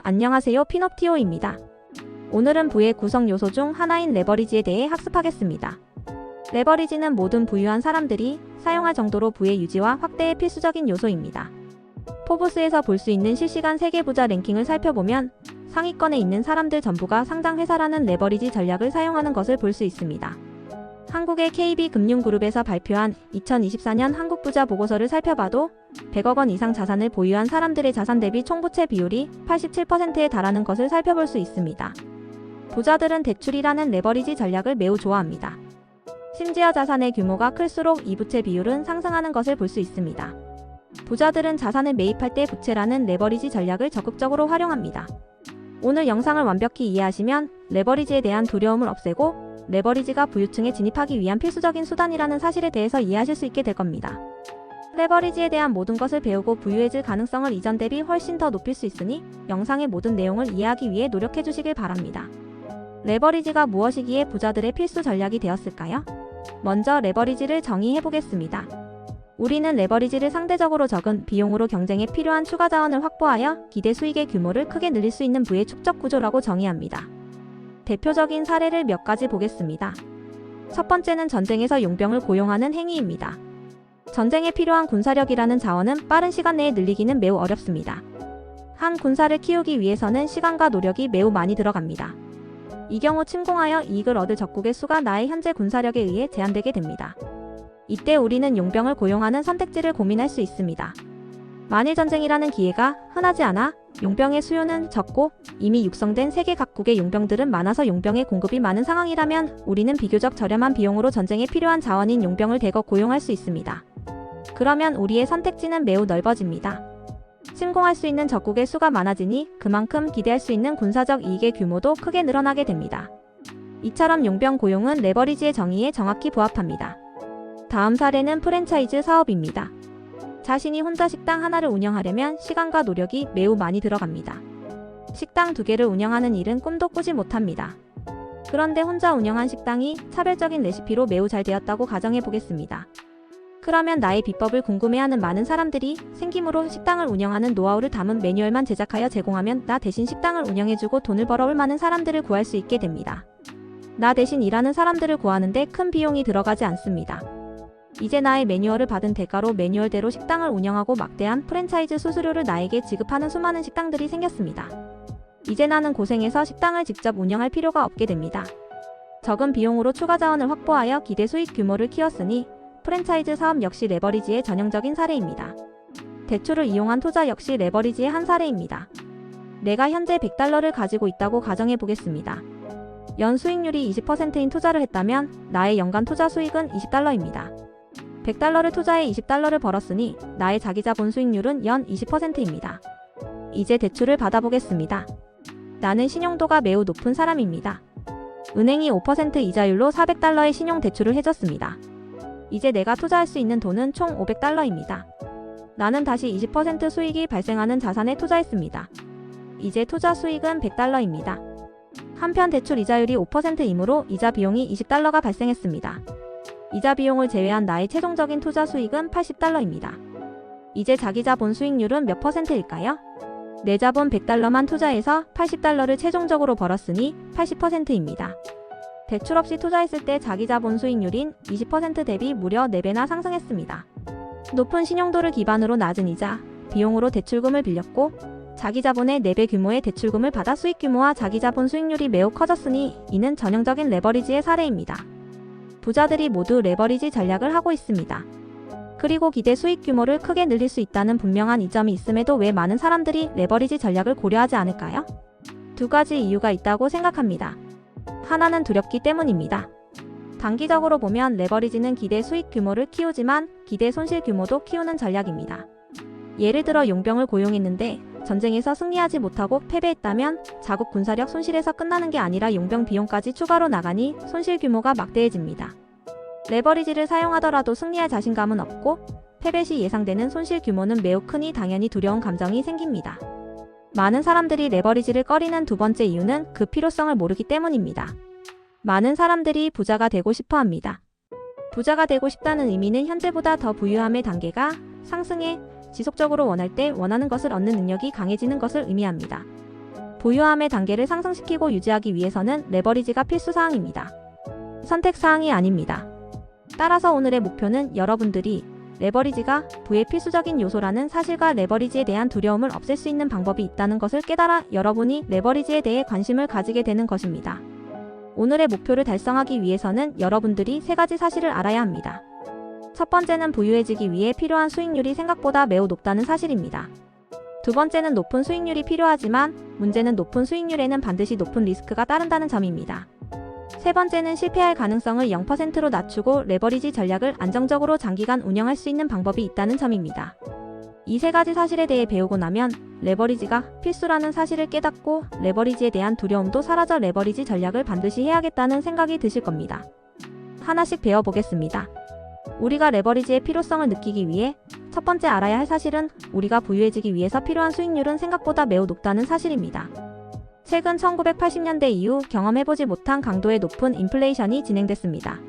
안녕하세요, 피노티오입니다. 오늘은 부의 구성 요소 중 하나인 레버리지에 대해 학습하겠습니다. 레버리지는 모든 부유한 사람들이 사용할 정도로 부의 유지와 확대에 필수적인 요소입니다. 포브스에서 볼 수 있는 실시간 세계 부자 랭킹을 살펴보면 상위권에 있는 사람들 전부가 상장 회사라는 레버리지 전략을 사용하는 것을 볼 수 있습니다. 한국의 KB금융그룹에서 발표한 2024년 한국 부자 보고서를 살펴봐도 100억 원 이상 자산을 보유한 사람들의 자산 대비 총부채 비율이 87%에 달하는 것을 살펴볼 수 있습니다. 부자들은 대출이라는 레버리지 전략을 매우 좋아합니다. 심지어 자산의 규모가 클수록 이 부채 비율은 상승하는 것을 볼 수 있습니다. 부자들은 자산을 매입할 때 부채라는 레버리지 전략을 적극적으로 활용합니다. 오늘 영상을 완벽히 이해하시면 레버리지에 대한 두려움을 없애고 레버리지가 부유층에 진입하기 위한 필수적인 수단이라는 사실에 대해서 이해하실 수 있게 될 겁니다. 레버리지에 대한 모든 것을 배우고 부유해질 가능성을 이전 대비 훨씬 더 높일 수 있으니 영상의 모든 내용을 이해하기 위해 노력해 주시길 바랍니다. 레버리지가 무엇이기에 부자들의 필수 전략이 되었을까요? 먼저 레버리지를 정의해 보겠습니다. 우리는 레버리지를 상대적으로 적은 비용으로 경쟁에 필요한 추가 자원을 확보하여 기대 수익의 규모를 크게 늘릴 수 있는 부의 축적 구조라고 정의합니다. 대표적인 사례를 몇 가지 보겠습니다. 첫 번째는 전쟁에서 용병을 고용하는 행위입니다. 전쟁에 필요한 군사력이라는 자원은 빠른 시간 내에 늘리기는 매우 어렵습니다. 한 군사를 키우기 위해서는 시간과 노력이 매우 많이 들어갑니다. 이 경우 침공하여 이익을 얻을 적국의 수가 나의 현재 군사력에 의해 제한되게 됩니다. 이때 우리는 용병을 고용하는 선택지를 고민할 수 있습니다. 만일 전쟁이라는 기회가 흔하지 않아 용병의 수요는 적고 이미 육성된 세계 각국의 용병들은 많아서 용병의 공급이 많은 상황이라면 우리는 비교적 저렴한 비용으로 전쟁에 필요한 자원인 용병을 대거 고용할 수 있습니다. 그러면 우리의 선택지는 매우 넓어집니다. 침공할 수 있는 적국의 수가 많아지니 그만큼 기대할 수 있는 군사적 이익의 규모도 크게 늘어나게 됩니다. 이처럼 용병 고용은 레버리지의 정의에 정확히 부합합니다. 다음 사례는 프랜차이즈 사업입니다. 자신이 혼자 식당 하나를 운영하려면 시간과 노력이 매우 많이 들어갑니다. 식당 2개를 운영하는 일은 꿈도 꾸지 못합니다. 그런데 혼자 운영한 식당이 차별적인 레시피로 매우 잘 되었다고 가정해 보겠습니다. 그러면 나의 비법을 궁금해하는 많은 사람들이 생김으로 식당을 운영하는 노하우를 담은 매뉴얼만 제작하여 제공하면 나 대신 식당을 운영해주고 돈을 벌어올 만한 사람들을 구할 수 있게 됩니다. 나 대신 일하는 사람들을 구하는데 큰 비용이 들어가지 않습니다. 이제 나의 매뉴얼을 받은 대가로 매뉴얼대로 식당을 운영하고 막대한 프랜차이즈 수수료를 나에게 지급하는 수많은 식당들이 생겼습니다. 이제 나는 고생해서 식당을 직접 운영할 필요가 없게 됩니다. 적은 비용으로 추가 자원을 확보하여 기대 수익 규모를 키웠으니 프랜차이즈 사업 역시 레버리지의 전형적인 사례입니다. 대출을 이용한 투자 역시 레버리지의 한 사례입니다. 내가 현재 $100를 가지고 있다고 가정해 보겠습니다. 연 수익률이 20%인 투자를 했다면 나의 연간 투자 수익은 $20입니다. $100를 투자해 $20를 벌었으니 나의 자기자본 수익률은 연 20%입니다. 이제 대출을 받아보겠습니다. 나는 신용도가 매우 높은 사람입니다. 은행이 5% 이자율로 $400의 신용 대출을 해줬습니다. 이제 내가 투자할 수 있는 돈은 총 $500입니다. 나는 다시 20% 수익이 발생하는 자산에 투자했습니다. 이제 투자 수익은 $100입니다. 한편 대출 이자율이 5%이므로 이자 비용이 $20가 발생했습니다. 이자 비용을 제외한 나의 최종적인 투자 수익은 $80입니다. 이제 자기자본 수익률은 몇 %일까요? 내 자본 $100만 투자해서 $80를 최종적으로 벌었으니 80%입니다. 대출 없이 투자했을 때 자기자본 수익률인 20% 대비 무려 4배나 상승했습니다. 높은 신용도를 기반으로 낮은 이자, 비용으로 대출금을 빌렸고 자기자본의 4배 규모의 대출금을 받아 수익 규모와 자기자본 수익률이 매우 커졌으니 이는 전형적인 레버리지의 사례입니다. 부자들이 모두 레버리지 전략을 하고 있습니다. 그리고 기대 수익 규모를 크게 늘릴 수 있다는 분명한 이점이 있음에도 왜 많은 사람들이 레버리지 전략을 고려하지 않을까요? 2가지 이유가 있다고 생각합니다. 하나는 두렵기 때문입니다. 단기적으로 보면 레버리지는 기대 수익 규모를 키우지만 기대 손실 규모도 키우는 전략입니다. 예를 들어 용병을 고용했는데 전쟁에서 승리하지 못하고 패배했다면 자국 군사력 손실에서 끝나는 게 아니라 용병 비용까지 추가로 나가니 손실 규모가 막대해집니다. 레버리지를 사용하더라도 승리할 자신감은 없고 패배 시 예상되는 손실 규모는 매우 크니 당연히 두려운 감정이 생깁니다. 많은 사람들이 레버리지를 꺼리는 2번째 이유는 그 필요성을 모르기 때문입니다. 많은 사람들이 부자가 되고 싶어 합니다. 부자가 되고 싶다는 의미는 현재보다 더 부유함의 단계가 상승해 지속적으로 원할 때 원하는 것을 얻는 능력이 강해지는 것을 의미합니다. 보유함의 단계를 상승시키고 유지하기 위해서는 레버리지가 필수사항입니다. 선택사항이 아닙니다. 따라서 오늘의 목표는 여러분들이 레버리지가 부의 필수적인 요소라는 사실과 레버리지에 대한 두려움을 없앨 수 있는 방법이 있다는 것을 깨달아 여러분이 레버리지에 대해 관심을 가지게 되는 것입니다. 오늘의 목표를 달성하기 위해서는 여러분들이 3가지 사실을 알아야 합니다. 첫 번째는 부유해지기 위해 필요한 수익률이 생각보다 매우 높다는 사실입니다. 두 번째는 높은 수익률이 필요하지만 문제는 높은 수익률에는 반드시 높은 리스크가 따른다는 점입니다. 세 번째는 실패할 가능성을 0%로 낮추고 레버리지 전략을 안정적으로 장기간 운영할 수 있는 방법이 있다는 점입니다. 이 3가지 사실에 대해 배우고 나면 레버리지가 필수라는 사실을 깨닫고 레버리지에 대한 두려움도 사라져 레버리지 전략을 반드시 해야겠다는 생각이 드실 겁니다. 하나씩 배워보겠습니다. 우리가 레버리지의 필요성을 느끼기 위해 첫 번째 알아야 할 사실은 우리가 부유해지기 위해서 필요한 수익률은 생각보다 매우 높다는 사실입니다. 최근 1980년대 이후 경험해보지 못한 강도의 높은 인플레이션이 진행됐습니다.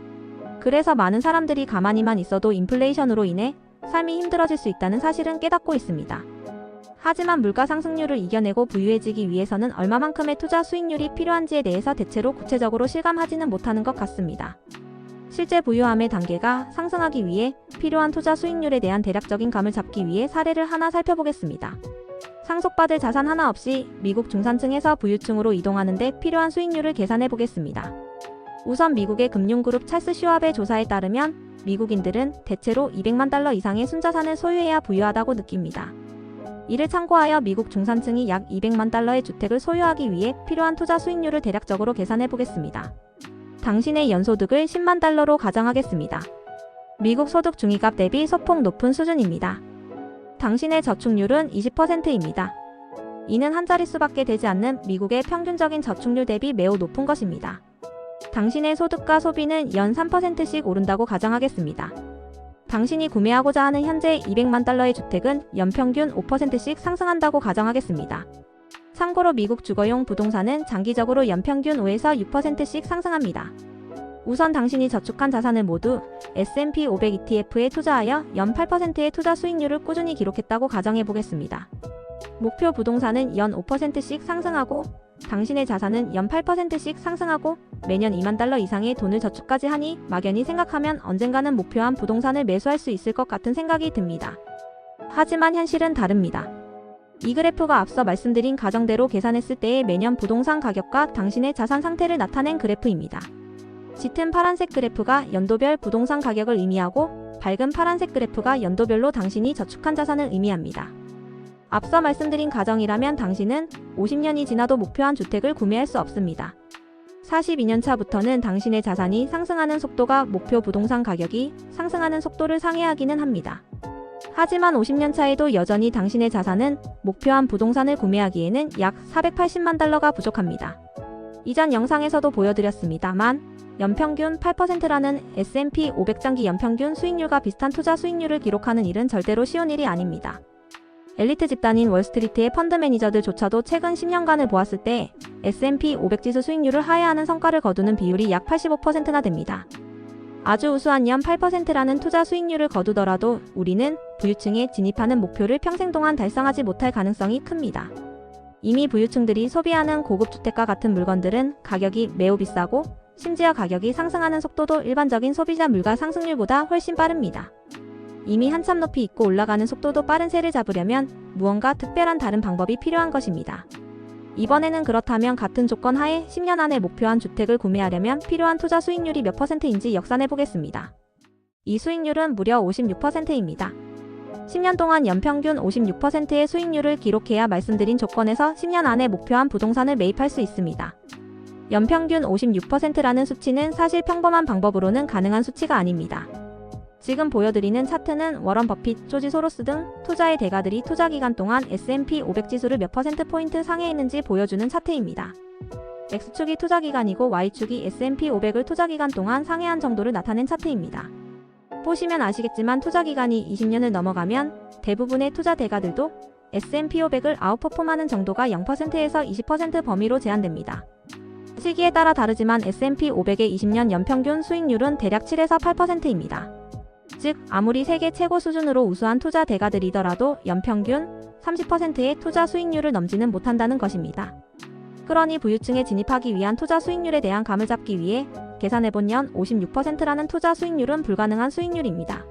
그래서 많은 사람들이 가만히만 있어도 인플레이션으로 인해 삶이 힘들어질 수 있다는 사실은 깨닫고 있습니다. 하지만 물가 상승률을 이겨내고 부유해지기 위해서는 얼마만큼의 투자 수익률이 필요한지에 대해서 대체로 구체적으로 실감하지는 못하는 것 같습니다. 실제 부유함의 단계가 상승하기 위해 필요한 투자 수익률에 대한 대략적인 감을 잡기 위해 사례를 하나 살펴보겠습니다. 상속받을 자산 하나 없이 미국 중산층에서 부유층으로 이동하는 데 필요한 수익률을 계산해 보겠습니다. 우선 미국의 금융그룹 찰스 슈왑의 조사에 따르면 미국인들은 대체로 200만 달러 이상의 순자산을 소유해야 부유하다고 느낍니다. 이를 참고하여 미국 중산층이 약 200만 달러의 주택을 소유하기 위해 필요한 투자 수익률을 대략적으로 계산해 보겠습니다. 당신의 연소득을 10만 달러로 가정하겠습니다. 미국 소득 중위값 대비 소폭 높은 수준입니다. 당신의 저축률은 20%입니다. 이는 한 자릿수밖에 되지 않는 미국의 평균적인 저축률 대비 매우 높은 것입니다. 당신의 소득과 소비는 연 3%씩 오른다고 가정하겠습니다. 당신이 구매하고자 하는 현재 200만 달러의 주택은 연평균 5%씩 상승한다고 가정하겠습니다. 참고로 미국 주거용 부동산은 장기적으로 연평균 5에서 6%씩 상승합니다. 우선 당신이 저축한 자산을 모두 S&P 500 ETF에 투자하여 연 8%의 투자 수익률을 꾸준히 기록했다고 가정해 보겠습니다. 목표 부동산은 연 5%씩 상승하고 당신의 자산은 연 8%씩 상승하고 매년 2만 달러 이상의 돈을 저축까지 하니 막연히 생각하면 언젠가는 목표한 부동산을 매수할 수 있을 것 같은 생각이 듭니다. 하지만 현실은 다릅니다. 이 그래프가 앞서 말씀드린 가정대로 계산했을 때의 매년 부동산 가격과 당신의 자산 상태를 나타낸 그래프입니다. 짙은 파란색 그래프가 연도별 부동산 가격을 의미하고 밝은 파란색 그래프가 연도별로 당신이 저축한 자산을 의미합니다. 앞서 말씀드린 가정이라면 당신은 50년이 지나도 목표한 주택을 구매할 수 없습니다. 42년 차부터는 당신의 자산이 상승하는 속도가 목표 부동산 가격이 상승하는 속도를 상회하기는 합니다. 하지만 50년 차에도 여전히 당신의 자산은 목표한 부동산을 구매하기에는 약 480만 달러가 부족합니다. 이전 영상에서도 보여드렸습니다만 연평균 8%라는 S&P 500 장기 연평균 수익률과 비슷한 투자 수익률을 기록하는 일은 절대로 쉬운 일이 아닙니다. 엘리트 집단인 월스트리트의 펀드 매니저들조차도 최근 10년간을 보았을 때 S&P 500 지수 수익률을 하회하는 성과를 거두는 비율이 약 85%나 됩니다. 아주 우수한 연 8%라는 투자 수익률을 거두더라도 우리는 부유층에 진입하는 목표를 평생 동안 달성하지 못할 가능성이 큽니다. 이미 부유층들이 소비하는 고급 주택과 같은 물건들은 가격이 매우 비싸고 심지어 가격이 상승하는 속도도 일반적인 소비자 물가 상승률보다 훨씬 빠릅니다. 이미 한참 높이 있고 올라가는 속도도 빠른 새를 잡으려면 무언가 특별한 다른 방법이 필요한 것입니다. 이번에는 그렇다면 같은 조건 하에 10년 안에 목표한 주택을 구매하려면 필요한 투자 수익률이 몇 %인지 역산해 보겠습니다. 이 수익률은 무려 56%입니다. 10년 동안 연평균 56%의 수익률을 기록해야 말씀드린 조건에서 10년 안에 목표한 부동산을 매입할 수 있습니다. 연평균 56%라는 수치는 사실 평범한 방법으로는 가능한 수치가 아닙니다. 지금 보여드리는 차트는 워런 버핏, 조지 소로스 등 투자의 대가들이 투자 기간 동안 S&P 500 지수를 몇 %포인트 상회했는지 보여주는 차트입니다. X축이 투자 기간이고 Y축이 S&P 500을 투자 기간 동안 상회한 정도를 나타낸 차트입니다. 보시면 아시겠지만 투자 기간이 20년을 넘어가면 대부분의 투자 대가들도 S&P 500을 아웃퍼폼하는 정도가 0%에서 20% 범위로 제한됩니다. 시기에 따라 다르지만 S&P 500의 20년 연평균 수익률은 대략 7에서 8%입니다. 즉 아무리 세계 최고 수준으로 우수한 투자 대가들이더라도 연평균 30%의 투자 수익률을 넘지는 못한다는 것입니다. 그러니 부유층에 진입하기 위한 투자 수익률에 대한 감을 잡기 위해 계산해본 연 56%라는 투자 수익률은 불가능한 수익률입니다.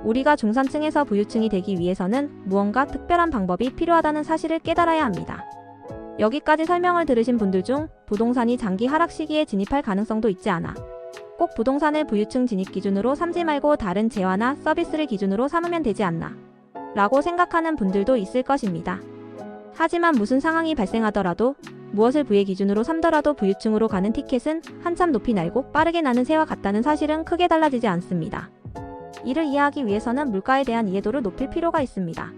우리가 중산층에서 부유층이 되기 위해서는 무언가 특별한 방법이 필요하다는 사실을 깨달아야 합니다. 여기까지 설명을 들으신 분들 중 부동산이 장기 하락 시기에 진입할 가능성도 있지 않아 꼭 부동산을 부유층 진입 기준으로 삼지 말고 다른 재화나 서비스를 기준으로 삼으면 되지 않나 라고 생각하는 분들도 있을 것입니다. 하지만 무슨 상황이 발생하더라도 무엇을 부의 기준으로 삼더라도 부유층으로 가는 티켓은 한참 높이 날고 빠르게 나는 새와 같다는 사실은 크게 달라지지 않습니다. 이를 이해하기 위해서는 물가에 대한 이해도를 높일 필요가 있습니다.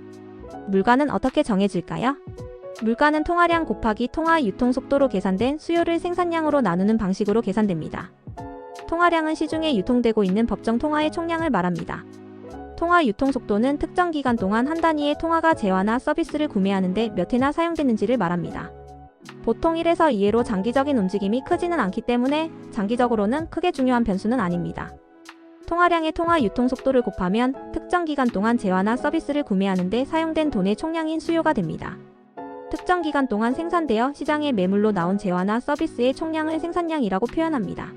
물가는 어떻게 정해질까요? 물가는 통화량 곱하기 통화 유통속도로 계산된 수요를 생산량으로 나누는 방식으로 계산됩니다. 통화량은 시중에 유통되고 있는 법정 통화의 총량을 말합니다. 통화 유통속도는 특정 기간 동안 한 단위의 통화가 재화나 서비스를 구매하는데 몇 회나 사용되는지를 말합니다. 보통 1에서 2회로 장기적인 움직임이 크지는 않기 때문에 장기적으로는 크게 중요한 변수는 아닙니다. 통화량의 통화 유통속도를 곱하면 특정 기간 동안 재화나 서비스를 구매하는데 사용된 돈의 총량인 수요가 됩니다. 특정 기간 동안 생산되어 시장에 매물로 나온 재화나 서비스의 총량을 생산량이라고 표현합니다.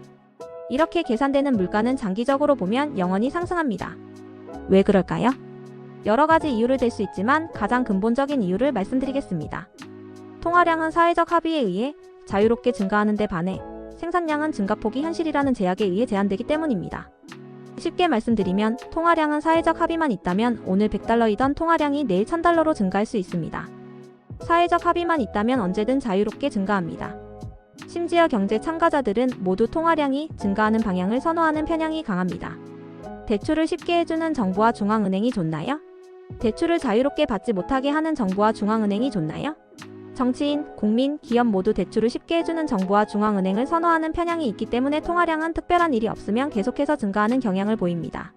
이렇게 계산되는 물가는 장기적으로 보면 영원히 상승합니다. 왜 그럴까요? 여러 가지 이유를 댈 수 있지만 가장 근본적인 이유를 말씀드리겠습니다. 통화량은 사회적 합의에 의해 자유롭게 증가하는 데 반해 생산량은 증가폭이 현실이라는 제약에 의해 제한되기 때문입니다. 쉽게 말씀드리면 통화량은 사회적 합의만 있다면 오늘 100달러이던 통화량이 내일 1000달러로 증가할 수 있습니다. 사회적 합의만 있다면 언제든 자유롭게 증가합니다. 심지어 경제 참가자들은 모두 통화량이 증가하는 방향을 선호하는 편향이 강합니다. 대출을 쉽게 해주는 정부와 중앙은행이 좋나요? 대출을 자유롭게 받지 못하게 하는 정부와 중앙은행이 좋나요? 정치인, 국민, 기업 모두 대출을 쉽게 해주는 정부와 중앙은행을 선호하는 편향이 있기 때문에 통화량은 특별한 일이 없으면 계속해서 증가하는 경향을 보입니다.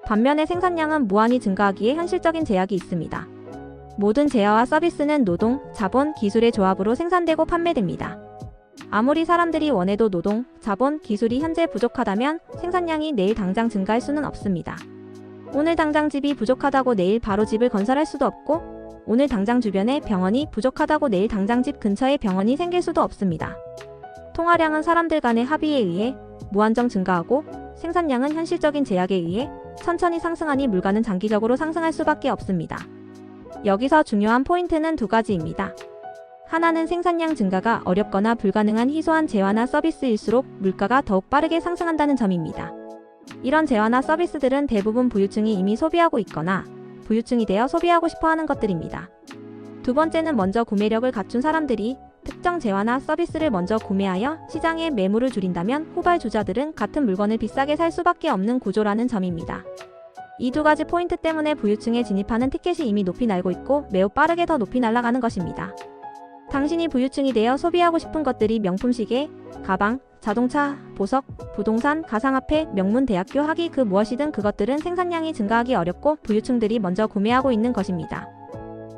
반면에 생산량은 무한히 증가하기에 현실적인 제약이 있습니다. 모든 재화와 서비스는 노동, 자본, 기술의 조합으로 생산되고 판매됩니다. 아무리 사람들이 원해도 노동, 자본, 기술이 현재 부족하다면 생산량이 내일 당장 증가할 수는 없습니다. 오늘 당장 집이 부족하다고 내일 바로 집을 건설할 수도 없고 오늘 당장 주변에 병원이 부족하다고 내일 당장 집 근처에 병원이 생길 수도 없습니다. 통화량은 사람들 간의 합의에 의해 무한정 증가하고 생산량은 현실적인 제약에 의해 천천히 상승하니 물가는 장기적으로 상승할 수밖에 없습니다. 여기서 중요한 포인트는 두 가지입니다. 하나는 생산량 증가가 어렵거나 불가능한 희소한 재화나 서비스일수록 물가가 더욱 빠르게 상승한다는 점입니다. 이런 재화나 서비스들은 대부분 부유층이 이미 소비하고 있거나 부유층이 되어 소비하고 싶어하는 것들입니다. 두 번째는 먼저 구매력을 갖춘 사람들이 특정 재화나 서비스를 먼저 구매하여 시장의 매물을 줄인다면 후발주자들은 같은 물건을 비싸게 살 수밖에 없는 구조라는 점입니다. 이 두 가지 포인트 때문에 부유층에 진입하는 티켓이 이미 높이 날고 있고 매우 빠르게 더 높이 날아가는 것입니다. 당신이 부유층이 되어 소비하고 싶은 것들이 명품 시계, 가방, 자동차, 보석, 부동산, 가상화폐, 명문 대학교 학위 그 무엇이든 그것들은 생산량이 증가하기 어렵고 부유층들이 먼저 구매하고 있는 것입니다.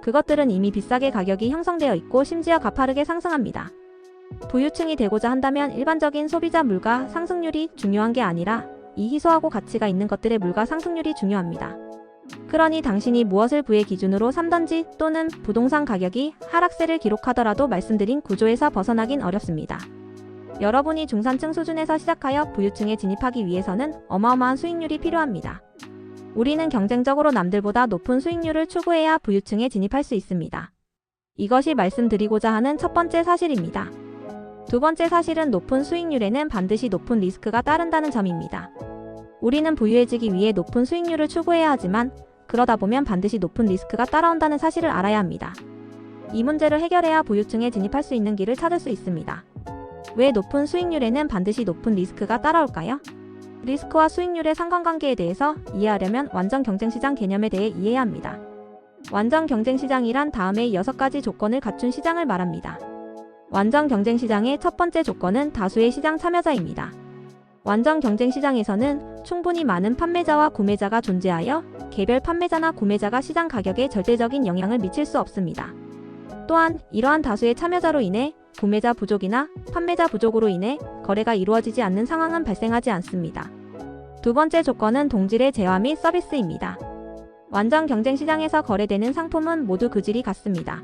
그것들은 이미 비싸게 가격이 형성되어 있고 심지어 가파르게 상승합니다. 부유층이 되고자 한다면 일반적인 소비자 물가 상승률이 중요한 게 아니라 이 희소하고 가치가 있는 것들의 물가 상승률이 중요합니다. 그러니 당신이 무엇을 부의 기준으로 삼던지 또는 부동산 가격이 하락세를 기록하더라도 말씀드린 구조에서 벗어나긴 어렵습니다. 여러분이 중산층 수준에서 시작하여 부유층에 진입하기 위해서는 어마어마한 수익률이 필요합니다. 우리는 경쟁적으로 남들보다 높은 수익률을 추구해야 부유층에 진입할 수 있습니다. 이것이 말씀드리고자 하는 첫 번째 사실입니다. 두 번째 사실은 높은 수익률에는 반드시 높은 리스크가 따른다는 점입니다. 우리는 부유해지기 위해 높은 수익률을 추구해야 하지만 그러다 보면 반드시 높은 리스크가 따라온다는 사실을 알아야 합니다. 이 문제를 해결해야 부유층에 진입할 수 있는 길을 찾을 수 있습니다. 왜 높은 수익률에는 반드시 높은 리스크가 따라올까요? 리스크와 수익률의 상관관계에 대해서 이해하려면 완전 경쟁시장 개념에 대해 이해해야 합니다. 완전 경쟁시장이란 다음의 6가지 조건을 갖춘 시장을 말합니다. 완전 경쟁시장의 첫 번째 조건은 다수의 시장 참여자입니다. 완전 경쟁시장에서는 충분히 많은 판매자와 구매자가 존재하여 개별 판매자나 구매자가 시장 가격에 절대적인 영향을 미칠 수 없습니다. 또한 이러한 다수의 참여자로 인해 구매자 부족이나 판매자 부족으로 인해 거래가 이루어지지 않는 상황은 발생하지 않습니다. 두 번째 조건은 동질의 재화 및 서비스입니다. 완전 경쟁시장에서 거래되는 상품은 모두 그 질이 같습니다.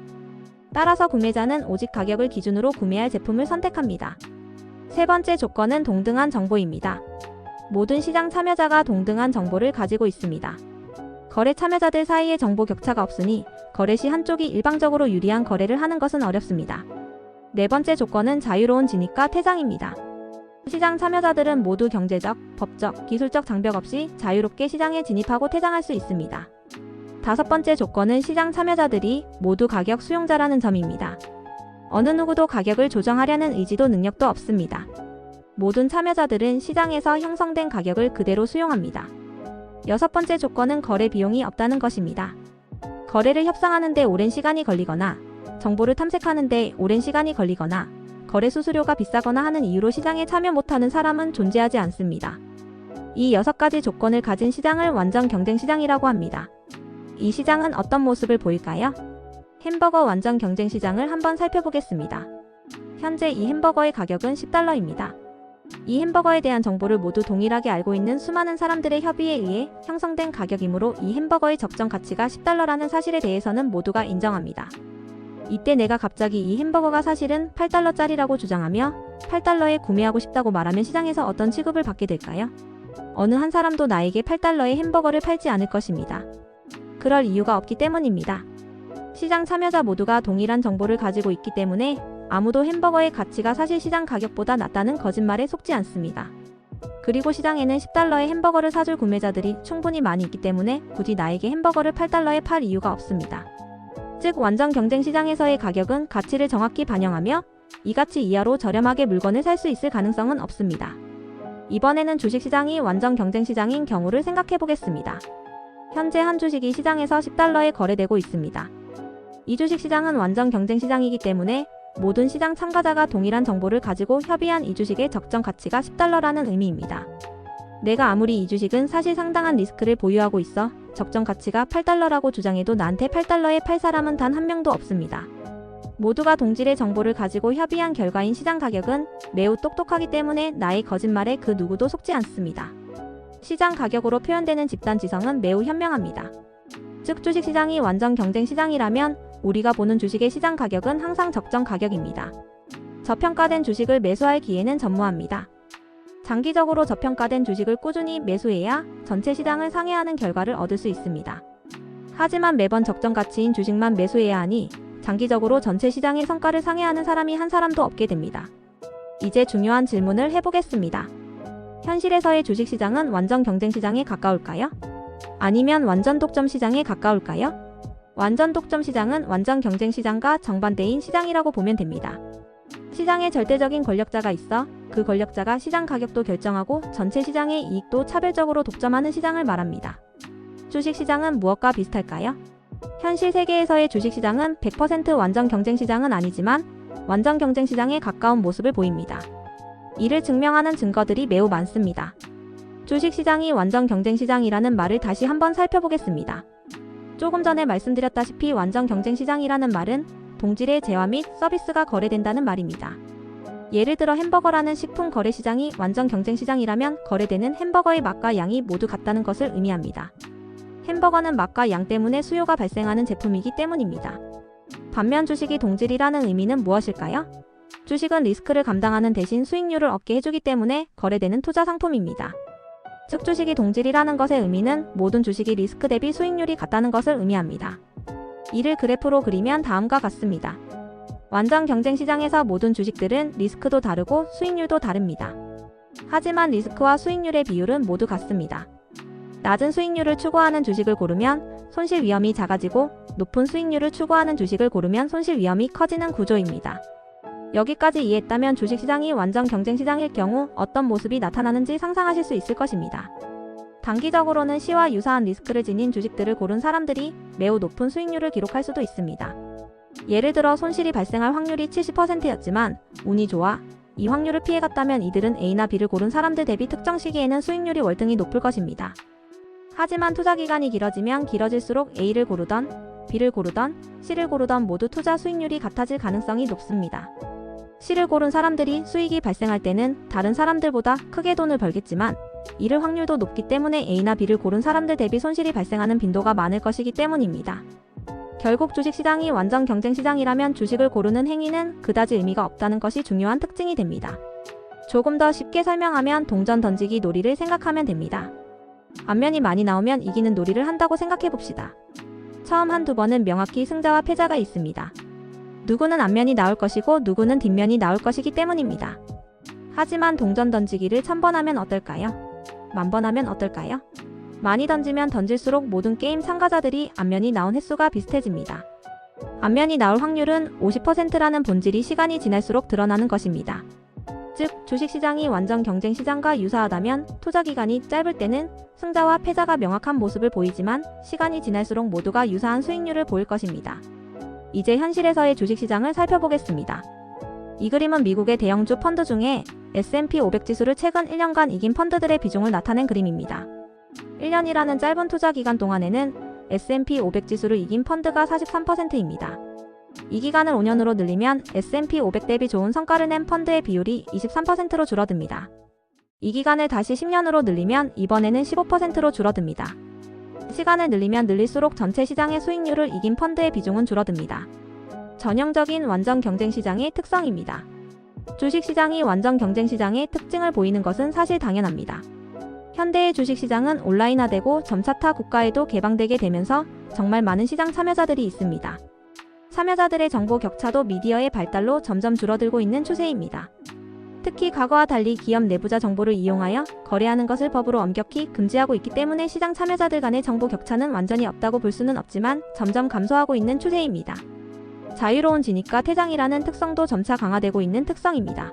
따라서 구매자는 오직 가격을 기준으로 구매할 제품을 선택합니다. 세 번째 조건은 동등한 정보입니다. 모든 시장 참여자가 동등한 정보를 가지고 있습니다. 거래 참여자들 사이에 정보 격차가 없으니 거래 시 한쪽이 일방적으로 유리한 거래를 하는 것은 어렵습니다. 네 번째 조건은 자유로운 진입과 퇴장입니다. 시장 참여자들은 모두 경제적, 법적, 기술적 장벽 없이 자유롭게 시장에 진입하고 퇴장할 수 있습니다. 다섯 번째 조건은 시장 참여자들이 모두 가격 수용자라는 점입니다. 어느 누구도 가격을 조정하려는 의지도 능력도 없습니다. 모든 참여자들은 시장에서 형성된 가격을 그대로 수용합니다. 여섯 번째 조건은 거래 비용이 없다는 것입니다. 거래를 협상하는 데 오랜 시간이 걸리거나 정보를 탐색하는 데 오랜 시간이 걸리거나 거래 수수료가 비싸거나 하는 이유로 시장에 참여 못하는 사람은 존재하지 않습니다. 이 6가지 조건을 가진 시장을 완전 경쟁 시장이라고 합니다. 이 시장은 어떤 모습을 보일까요? 햄버거 완전 경쟁 시장을 한번 살펴보겠습니다. 현재 이 햄버거의 가격은 $10입니다. 이 햄버거에 대한 정보를 모두 동일하게 알고 있는 수많은 사람들의 협의에 의해 형성된 가격이므로 이 햄버거의 적정 가치가 $10라는 사실에 대해서는 모두가 인정합니다. 이때 내가 갑자기 이 햄버거가 사실은 $8짜리라고 주장하며 $8에 구매하고 싶다고 말하면 시장에서 어떤 취급을 받게 될까요? 어느 한 사람도 나에게 $8의 햄버거를 팔지 않을 것입니다. 그럴 이유가 없기 때문입니다. 시장 참여자 모두가 동일한 정보를 가지고 있기 때문에 아무도 햄버거의 가치가 사실 시장 가격보다 낮다는 거짓말에 속지 않습니다. 그리고 시장에는 $10의 햄버거를 사줄 구매자들이 충분히 많이 있기 때문에 굳이 나에게 햄버거를 $8에 팔 이유가 없습니다. 즉 완전 경쟁 시장에서의 가격은 가치를 정확히 반영하며 이 가치 이하로 저렴하게 물건을 살 수 있을 가능성은 없습니다. 이번에는 주식시장이 완전 경쟁 시장인 경우를 생각해 보겠습니다. 현재 한 주식이 시장에서 $10에 거래되고 있습니다. 이 주식시장은 완전 경쟁 시장이기 때문에 모든 시장 참가자가 동일한 정보를 가지고 협의한 이 주식의 적정 가치가 $10라는 의미입니다. 내가 아무리 이 주식은 사실 상당한 리스크를 보유하고 있어 적정 가치가 $8라고 주장해도 나한테 $8에 팔 사람은 단 한 명도 없습니다. 모두가 동질의 정보를 가지고 협의한 결과인 시장 가격은 매우 똑똑하기 때문에 나의 거짓말에 그 누구도 속지 않습니다. 시장 가격으로 표현되는 집단 지성은 매우 현명합니다. 즉 주식시장이 완전 경쟁 시장이라면 우리가 보는 주식의 시장 가격은 항상 적정 가격입니다. 저평가된 주식을 매수할 기회는 전무합니다. 장기적으로 저평가된 주식을 꾸준히 매수해야 전체 시장을 상회하는 결과를 얻을 수 있습니다. 하지만 매번 적정 가치인 주식만 매수해야 하니 장기적으로 전체 시장의 성과를 상회하는 사람이 한 사람도 없게 됩니다. 이제 중요한 질문을 해보겠습니다. 현실에서의 주식시장은 완전 경쟁 시장에 가까울까요? 아니면 완전 독점 시장에 가까울까요? 완전 독점 시장은 완전 경쟁 시장과 정반대인 시장이라고 보면 됩니다. 시장에 절대적인 권력자가 있어 그 권력자가 시장 가격도 결정하고 전체 시장의 이익도 차별적으로 독점하는 시장을 말합니다. 주식시장은 무엇과 비슷할까요? 현실 세계에서의 주식시장은 100% 완전 경쟁 시장은 아니지만 완전 경쟁 시장에 가까운 모습을 보입니다. 이를 증명하는 증거들이 매우 많습니다. 주식시장이 완전 경쟁 시장이라는 말을 다시 한번 살펴보겠습니다. 조금 전에 말씀드렸다시피 완전 경쟁 시장이라는 말은 동질의 재화 및 서비스가 거래된다는 말입니다. 예를 들어 햄버거라는 식품 거래 시장이 완전 경쟁 시장이라면 거래되는 햄버거의 맛과 양이 모두 같다는 것을 의미합니다. 햄버거는 맛과 양 때문에 수요가 발생하는 제품이기 때문입니다. 반면 주식이 동질이라는 의미는 무엇일까요? 주식은 리스크를 감당하는 대신 수익률을 얻게 해주기 때문에 거래되는 투자 상품입니다. 즉 주식이 동질이라는 것의 의미는 모든 주식이 리스크 대비 수익률이 같다는 것을 의미합니다. 이를 그래프로 그리면 다음과 같습니다. 완전 경쟁 시장에서 모든 주식들은 리스크도 다르고 수익률도 다릅니다. 하지만 리스크와 수익률의 비율은 모두 같습니다. 낮은 수익률을 추구하는 주식을 고르면 손실 위험이 작아지고 높은 수익률을 추구하는 주식을 고르면 손실 위험이 커지는 구조입니다. 여기까지 이해했다면 주식시장이 완전 경쟁 시장일 경우 어떤 모습이 나타나는지 상상하실 수 있을 것입니다. 단기적으로는 시와 유사한 리스크를 지닌 주식들을 고른 사람들이 매우 높은 수익률을 기록할 수도 있습니다. 예를 들어 손실이 발생할 확률이 70%였지만 운이 좋아 이 확률을 피해갔다면 이들은 A나 B를 고른 사람들 대비 특정 시기에는 수익률이 월등히 높을 것입니다. 하지만 투자 기간이 길어지면 길어질수록 A를 고르던 B를 고르던 C를 고르던 모두 투자 수익률이 같아질 가능성이 높습니다. C를 고른 사람들이 수익이 발생할 때는 다른 사람들보다 크게 돈을 벌겠지만 이를 확률도 높기 때문에 A나 B를 고른 사람들 대비 손실이 발생하는 빈도가 많을 것이기 때문입니다. 결국 주식시장이 완전 경쟁시장이라면 주식을 고르는 행위는 그다지 의미가 없다는 것이 중요한 특징이 됩니다. 조금 더 쉽게 설명하면 동전 던지기 놀이를 생각하면 됩니다. 앞면이 많이 나오면 이기는 놀이를 한다고 생각해봅시다. 처음 한두 번은 명확히 승자와 패자가 있습니다. 누구는 앞면이 나올 것이고 누구는 뒷면이 나올 것이기 때문입니다. 하지만 동전 던지기를 1000번 하면 어떨까요? 10,000번 하면 어떨까요? 많이 던지면 던질수록 모든 게임 참가자들이 앞면이 나온 횟수가 비슷해집니다. 앞면이 나올 확률은 50%라는 본질이 시간이 지날수록 드러나는 것입니다. 즉, 주식시장이 완전 경쟁시장과 유사하다면 투자 기간이 짧을 때는 승자와 패자가 명확한 모습을 보이지만 시간이 지날수록 모두가 유사한 수익률을 보일 것입니다. 이제 현실에서의 주식시장을 살펴보겠습니다. 이 그림은 미국의 대형주 펀드 중에 S&P 500 지수를 최근 1년간 이긴 펀드들의 비중을 나타낸 그림입니다. 1년이라는 짧은 투자 기간 동안에는 S&P 500 지수를 이긴 펀드가 43%입니다. 이 기간을 5년으로 늘리면 S&P 500 대비 좋은 성과를 낸 펀드의 비율이 23%로 줄어듭니다. 이 기간을 다시 10년으로 늘리면 이번에는 15%로 줄어듭니다. 시간을 늘리면 늘릴수록 전체 시장의 수익률을 이긴 펀드의 비중은 줄어듭니다. 전형적인 완전 경쟁시장의 특성입니다. 주식시장이 완전 경쟁시장의 특징을 보이는 것은 사실 당연합니다. 현대의 주식시장은 온라인화되고 점차 국가에도 개방되게 되면서 정말 많은 시장 참여자들이 있습니다. 참여자들의 정보 격차도 미디어의 발달로 점점 줄어들고 있는 추세입니다. 특히 과거와 달리 기업 내부자 정보를 이용하여 거래하는 것을 법으로 엄격히 금지하고 있기 때문에 시장 참여자들 간의 정보 격차는 완전히 없다고 볼 수는 없지만 점점 감소하고 있는 추세입니다. 자유로운 진입과 퇴장이라는 특성도 점차 강화되고 있는 특성입니다.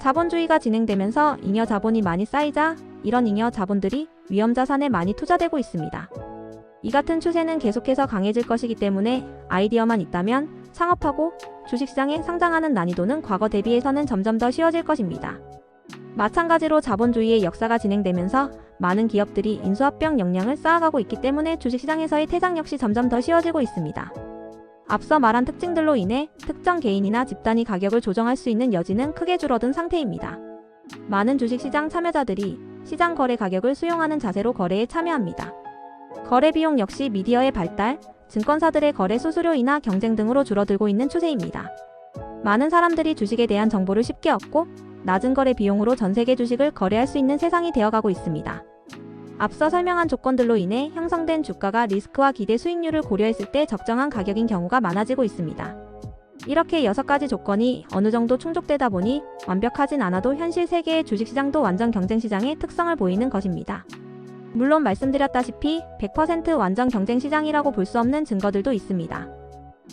자본주의가 진행되면서 잉여 자본이 많이 쌓이자 이런 잉여 자본들이 위험자산에 많이 투자되고 있습니다. 이 같은 추세는 계속해서 강해질 것이기 때문에 아이디어만 있다면 창업하고 주식시장에 상장하는 난이도는 과거 대비해서는 점점 더 쉬워질 것입니다. 마찬가지로 자본주의의 역사가 진행되면서 많은 기업들이 인수합병 역량을 쌓아가고 있기 때문에 주식시장에서의 퇴장 역시 점점 더 쉬워지고 있습니다. 앞서 말한 특징들로 인해 특정 개인이나 집단이 가격을 조정할 수 있는 여지는 크게 줄어든 상태입니다. 많은 주식시장 참여자들이 시장 거래 가격을 수용하는 자세로 거래에 참여합니다. 거래 비용 역시 미디어의 발달, 증권사들의 거래 수수료이나 경쟁 등으로 줄어들고 있는 추세입니다. 많은 사람들이 주식에 대한 정보를 쉽게 얻고 낮은 거래 비용으로 전 세계 주식을 거래할 수 있는 세상이 되어가고 있습니다. 앞서 설명한 조건들로 인해 형성된 주가가 리스크와 기대 수익률을 고려했을 때 적정한 가격인 경우가 많아지고 있습니다. 이렇게 6가지 조건이 어느 정도 충족되다 보니 완벽하진 않아도 현실 세계의 주식시장도 완전 경쟁시장의 특성을 보이는 것입니다. 물론 말씀드렸다시피 100% 완전 경쟁시장이라고 볼 수 없는 증거들도 있습니다.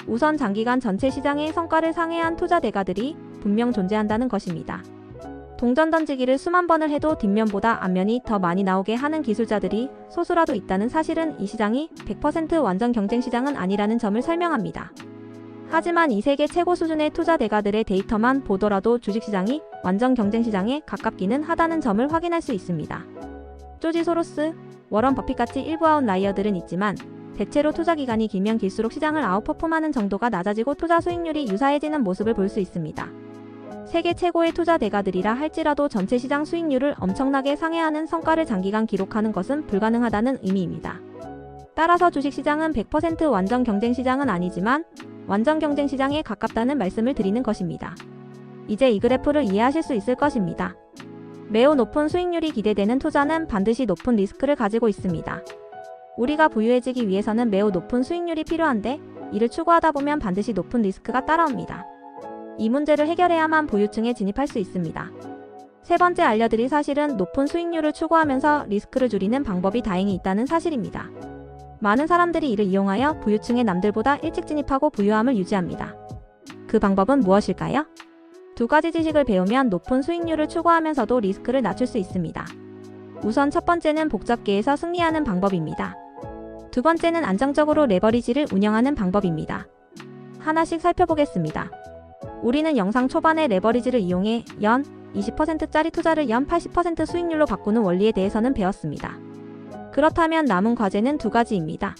우선 장기간 전체 시장의 성과를 상회한 투자 대가들이 분명 존재한다는 것입니다. 동전 던지기를 수만 번을 해도 뒷면보다 앞면이 더 많이 나오게 하는 기술자들이 소수라도 있다는 사실은 이 시장이 100% 완전 경쟁시장은 아니라는 점을 설명합니다. 하지만 이 세계 최고 수준의 투자 대가들의 데이터만 보더라도 주식시장이 완전 경쟁시장에 가깝기는 하다는 점을 확인할 수 있습니다. 조지 소로스, 워런 버핏같이 일부 아웃라이어들은 있지만 대체로 투자 기간이 길면 길수록 시장을 아웃퍼폼하는 정도가 낮아지고 투자 수익률이 유사해지는 모습을 볼 수 있습니다. 세계 최고의 투자 대가들이라 할지라도 전체 시장 수익률을 엄청나게 상회하는 성과를 장기간 기록하는 것은 불가능하다는 의미입니다. 따라서 주식시장은 100% 완전 경쟁시장은 아니지만 완전 경쟁시장에 가깝다는 말씀을 드리는 것입니다. 이제 이 그래프를 이해하실 수 있을 것입니다. 매우 높은 수익률이 기대되는 투자는 반드시 높은 리스크를 가지고 있습니다. 우리가 부유해지기 위해서는 매우 높은 수익률이 필요한데 이를 추구하다 보면 반드시 높은 리스크가 따라옵니다. 이 문제를 해결해야만 부유층에 진입할 수 있습니다. 세 번째 알려드릴 사실은 높은 수익률을 추구하면서 리스크를 줄이는 방법이 다행히 있다는 사실입니다. 많은 사람들이 이를 이용하여 부유층의 남들보다 일찍 진입하고 부유함을 유지합니다. 그 방법은 무엇일까요? 2가지 지식을 배우면 높은 수익률을 추구하면서도 리스크를 낮출 수 있습니다. 우선 첫 번째는 복잡계에서 승리하는 방법입니다. 두 번째는 안정적으로 레버리지를 운영하는 방법입니다. 하나씩 살펴보겠습니다. 우리는 영상 초반에 레버리지를 이용해 연 20%짜리 투자를 연 80% 수익률로 바꾸는 원리에 대해서는 배웠습니다. 그렇다면 남은 과제는 2가지입니다.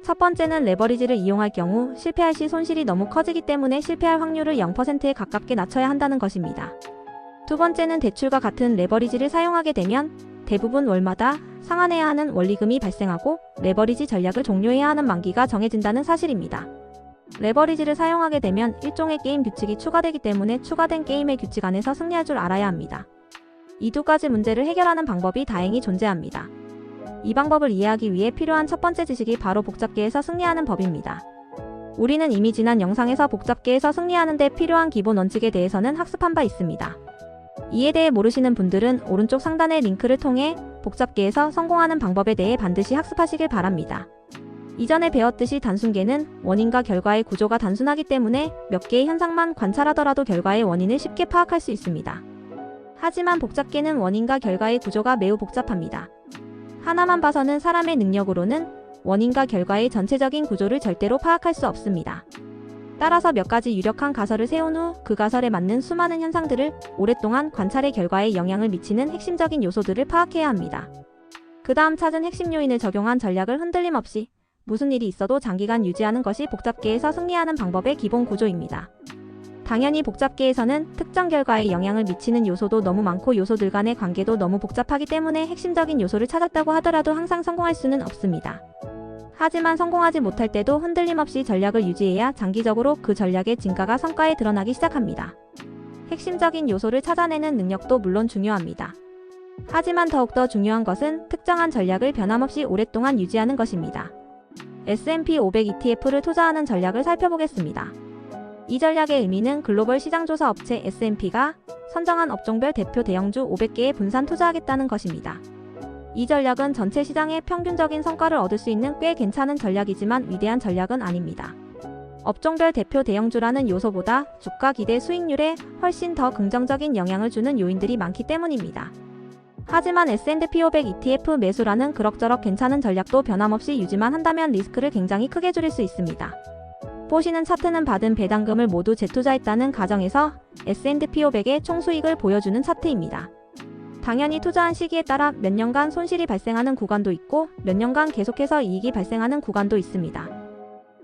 첫 번째는 레버리지를 이용할 경우 실패할 시 손실이 너무 커지기 때문에 실패할 확률을 0%에 가깝게 낮춰야 한다는 것입니다. 두 번째는 대출과 같은 레버리지를 사용하게 되면 대부분 월마다 상환해야 하는 원리금이 발생하고 레버리지 전략을 종료해야 하는 만기가 정해진다는 사실입니다. 레버리지를 사용하게 되면 일종의 게임 규칙이 추가되기 때문에 추가된 게임의 규칙 안에서 승리할 줄 알아야 합니다. 이 두 가지 문제를 해결하는 방법이 다행히 존재합니다. 이 방법을 이해하기 위해 필요한 첫 번째 지식이 바로 복잡계에서 승리하는 법입니다. 우리는 이미 지난 영상에서 복잡계에서 승리하는 데 필요한 기본 원칙에 대해서는 학습한 바 있습니다. 이에 대해 모르시는 분들은 오른쪽 상단의 링크를 통해 복잡계에서 성공하는 방법에 대해 반드시 학습하시길 바랍니다. 이전에 배웠듯이 단순계는 원인과 결과의 구조가 단순하기 때문에 몇 개의 현상만 관찰하더라도 결과의 원인을 쉽게 파악할 수 있습니다. 하지만 복잡계는 원인과 결과의 구조가 매우 복잡합니다. 하나만 봐서는 사람의 능력으로는 원인과 결과의 전체적인 구조를 절대로 파악할 수 없습니다. 따라서 몇 가지 유력한 가설을 세운 후 그 가설에 맞는 수많은 현상들을 오랫동안 관찰의 결과에 영향을 미치는 핵심적인 요소들을 파악해야 합니다. 그 다음 찾은 핵심 요인을 적용한 전략을 흔들림 없이 무슨 일이 있어도 장기간 유지하는 것이 복잡계에서 승리하는 방법의 기본 구조입니다. 당연히 복잡계에서는 특정 결과에 영향을 미치는 요소도 너무 많고 요소들 간의 관계도 너무 복잡하기 때문에 핵심적인 요소를 찾았다고 하더라도 항상 성공할 수는 없습니다. 하지만 성공하지 못할 때도 흔들림 없이 전략을 유지해야 장기적으로 그 전략의 진가가 성과에 드러나기 시작합니다. 핵심적인 요소를 찾아내는 능력도 물론 중요합니다. 하지만 더욱더 중요한 것은 특정한 전략을 변함없이 오랫동안 유지하는 것입니다. S&P 500 ETF를 투자하는 전략을 살펴보겠습니다. 이 전략의 의미는 글로벌 시장조사 업체 S&P가 선정한 업종별 대표 대형주 500개에 분산 투자하겠다는 것입니다. 이 전략은 전체 시장의 평균적인 성과를 얻을 수 있는 꽤 괜찮은 전략이지만 위대한 전략은 아닙니다. 업종별 대표 대형주라는 요소보다 주가 기대 수익률에 훨씬 더 긍정적인 영향을 주는 요인들이 많기 때문입니다. 하지만 S&P 500 ETF 매수라는 그럭저럭 괜찮은 전략도 변함없이 유지만 한다면 리스크를 굉장히 크게 줄일 수 있습니다. 보시는 차트는 받은 배당금을 모두 재투자했다는 가정에서 S&P 500의 총수익을 보여주는 차트입니다. 당연히 투자한 시기에 따라 몇 년간 손실이 발생하는 구간도 있고 몇 년간 계속해서 이익이 발생하는 구간도 있습니다.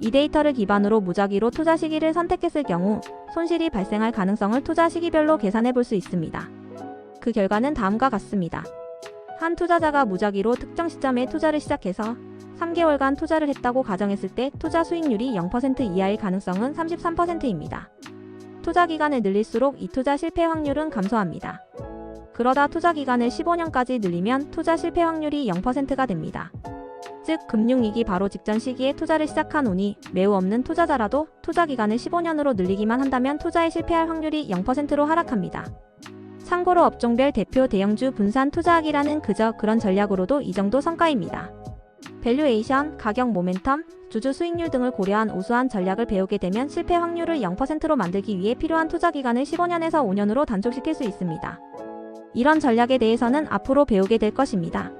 이 데이터를 기반으로 무작위로 투자 시기를 선택했을 경우 손실이 발생할 가능성을 투자 시기별로 계산해 볼 수 있습니다. 그 결과는 다음과 같습니다. 한 투자자가 무작위로 특정 시점에 투자를 시작해서 3개월간 투자를 했다고 가정했을 때 투자 수익률이 0% 이하일 가능성은 33%입니다. 투자 기간을 늘릴수록 이 투자 실패 확률은 감소합니다. 그러다 투자 기간을 15년까지 늘리면 투자 실패 확률이 0%가 됩니다. 즉 금융위기 바로 직전 시기에 투자를 시작한 운이 매우 없는 투자자라도 투자 기간을 15년으로 늘리기만 한다면 투자에 실패할 확률이 0%로 하락합니다. 참고로 업종별 대표 대형주 분산 투자하기라는 그저 그런 전략으로도 이 정도 성과입니다. 밸류에이션, 가격 모멘텀, 주주 수익률 등을 고려한 우수한 전략을 배우게 되면 실패 확률을 0%로 만들기 위해 필요한 투자 기간을 15년에서 5년으로 단축시킬 수 있습니다. 이런 전략에 대해서는 앞으로 배우게 될 것입니다.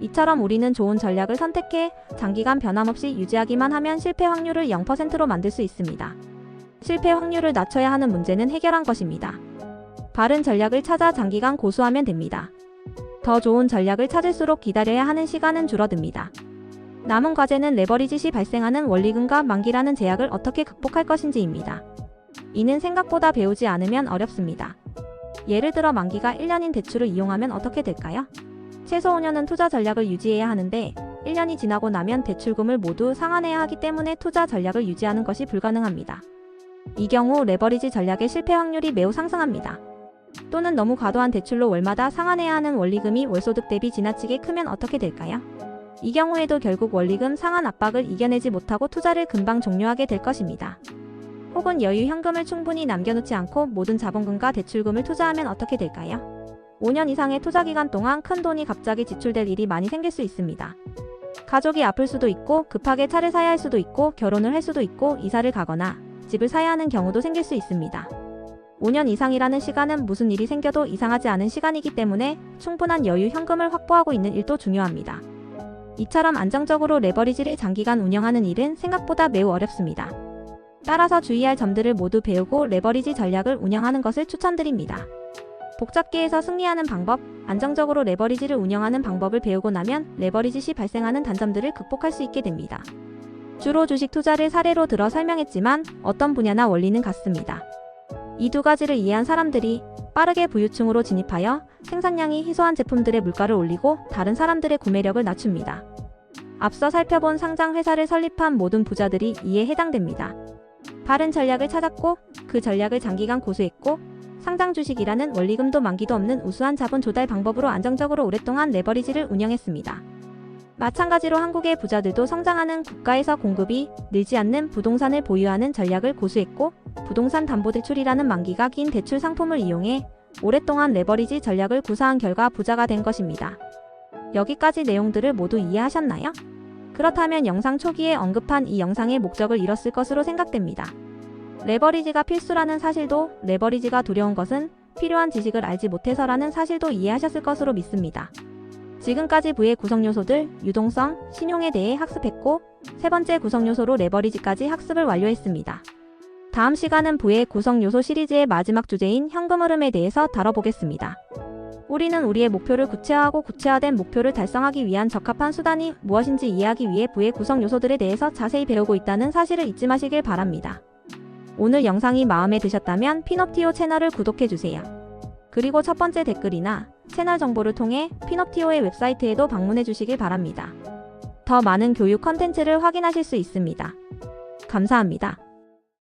이처럼 우리는 좋은 전략을 선택해 장기간 변함없이 유지하기만 하면 실패 확률을 0%로 만들 수 있습니다. 실패 확률을 낮춰야 하는 문제는 해결한 것입니다. 바른 전략을 찾아 장기간 고수하면 됩니다. 더 좋은 전략을 찾을수록 기다려야 하는 시간은 줄어듭니다. 남은 과제는 레버리지 시 발생하는 원리금과 만기라는 제약을 어떻게 극복할 것인지입니다. 이는 생각보다 배우지 않으면 어렵습니다. 예를 들어 만기가 1년인 대출을 이용하면 어떻게 될까요? 최소 5년은 투자 전략을 유지해야 하는데 1년이 지나고 나면 대출금을 모두 상환해야 하기 때문에 투자 전략을 유지하는 것이 불가능합니다. 이 경우 레버리지 전략의 실패 확률이 매우 상승합니다. 또는 너무 과도한 대출로 월마다 상환해야 하는 원리금이 월소득 대비 지나치게 크면 어떻게 될까요? 이 경우에도 결국 원리금 상환 압박을 이겨내지 못하고 투자를 금방 종료하게 될 것입니다. 혹은 여유 현금을 충분히 남겨놓지 않고 모든 자본금과 대출금을 투자하면 어떻게 될까요? 5년 이상의 투자 기간 동안 큰 돈이 갑자기 지출될 일이 많이 생길 수 있습니다. 가족이 아플 수도 있고 급하게 차를 사야 할 수도 있고 결혼을 할 수도 있고 이사를 가거나 집을 사야 하는 경우도 생길 수 있습니다. 5년 이상이라는 시간은 무슨 일이 생겨도 이상하지 않은 시간이기 때문에 충분한 여유 현금을 확보하고 있는 일도 중요합니다. 이처럼 안정적으로 레버리지를 장기간 운영하는 일은 생각보다 매우 어렵습니다. 따라서 주의할 점들을 모두 배우고 레버리지 전략을 운영하는 것을 추천드립니다. 복잡계에서 승리하는 방법, 안정적으로 레버리지를 운영하는 방법을 배우고 나면 레버리지 시 발생하는 단점들을 극복할 수 있게 됩니다. 주로 주식 투자를 사례로 들어 설명했지만 어떤 분야나 원리는 같습니다. 이 두 가지를 이해한 사람들이 빠르게 부유층으로 진입하여 생산량이 희소한 제품들의 물가를 올리고 다른 사람들의 구매력을 낮춥니다. 앞서 살펴본 상장 회사를 설립한 모든 부자들이 이에 해당됩니다. 바른 전략을 찾았고 그 전략을 장기간 고수했고 상장 주식이라는 원리금도 만기도 없는 우수한 자본 조달 방법으로 안정적으로 오랫동안 레버리지를 운영했습니다. 마찬가지로 한국의 부자들도 성장하는 국가에서 공급이 늘지 않는 부동산을 보유하는 전략을 고수했고 부동산 담보대출이라는 만기가 긴 대출 상품을 이용해 오랫동안 레버리지 전략을 구사한 결과 부자가 된 것입니다. 여기까지 내용들을 모두 이해하셨나요? 그렇다면 영상 초기에 언급한 이 영상의 목적을 이뤘을 것으로 생각됩니다. 레버리지가 필수라는 사실도, 레버리지가 두려운 것은 필요한 지식을 알지 못해서라는 사실도 이해하셨을 것으로 믿습니다. 지금까지 부의 구성요소들, 유동성, 신용에 대해 학습했고 세 번째 구성요소로 레버리지까지 학습을 완료했습니다. 다음 시간은 부의 구성요소 시리즈의 마지막 주제인 현금 흐름에 대해서 다뤄보겠습니다. 우리는 우리의 목표를 구체화하고 구체화된 목표를 달성하기 위한 적합한 수단이 무엇인지 이해하기 위해 부의 구성 요소들에 대해서 자세히 배우고 있다는 사실을 잊지 마시길 바랍니다. 오늘 영상이 마음에 드셨다면 핀업티오 채널을 구독해주세요. 그리고 첫 번째 댓글이나 채널 정보를 통해 핀업티오의 웹사이트에도 방문해 주시길 바랍니다. 더 많은 교육 컨텐츠를 확인하실 수 있습니다. 감사합니다.